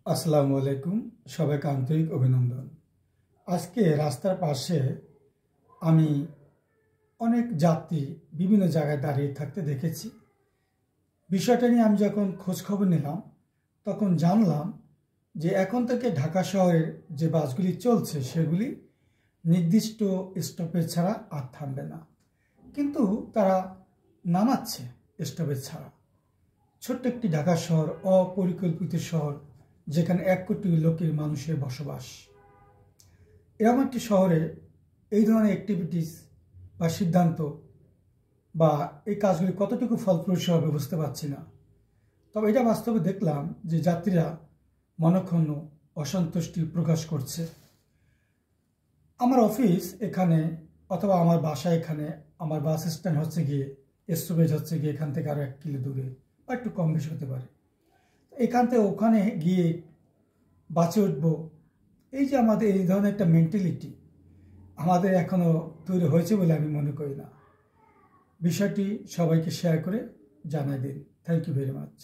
আসসালামু আলাইকুম, সবাইকে আন্তরিক অভিনন্দন। আজকে রাস্তার পাশে আমি অনেক যাত্রী বিভিন্ন জায়গায় দাঁড়িয়ে থাকতে দেখেছি। বিষয়টা নিয়ে আমি যখন খোঁজখবর নিলাম তখন জানলাম যে এখন থেকে ঢাকা শহরের যে বাসগুলি চলছে সেগুলি নির্দিষ্ট স্টপেজ ছাড়া আর থামবে না, কিন্তু তারা নামাচ্ছে স্টপেজ ছাড়া। ছোট্ট একটি ঢাকা শহর, অপরিকল্পিত শহর, যেখানে 1 কোটি লোকের মানুষের বসবাস, এরকম একটি শহরে এই ধরনের অ্যাক্টিভিটিস বা সিদ্ধান্ত বা এই কাজগুলি কতটুকু ফলপ্রসূ হবে বুঝতে পারছি না। তবে এটা বাস্তবে দেখলাম যে যাত্রীরা মনক্ষুণ্ণ, অসন্তুষ্টি প্রকাশ করছে। আমার অফিস এখানে অথবা আমার বাসা এখানে, আমার বাস স্ট্যান্ড হচ্ছে গিয়ে, স্টপেজ হচ্ছে গিয়ে এখান থেকে আরও 1 কিলো দূরে বা একটু কম বেশি হতে পারে। এখান থেকে ওখানে গিয়ে বাসে উঠবো, এই যে আমাদের এই ধরনের একটা মেন্টালিটি আমাদের এখনও তৈরি হয়েছে বলে আমি মনে করি না। বিষয়টি সবাইকে শেয়ার করে জানাই দিন। Thank you very much.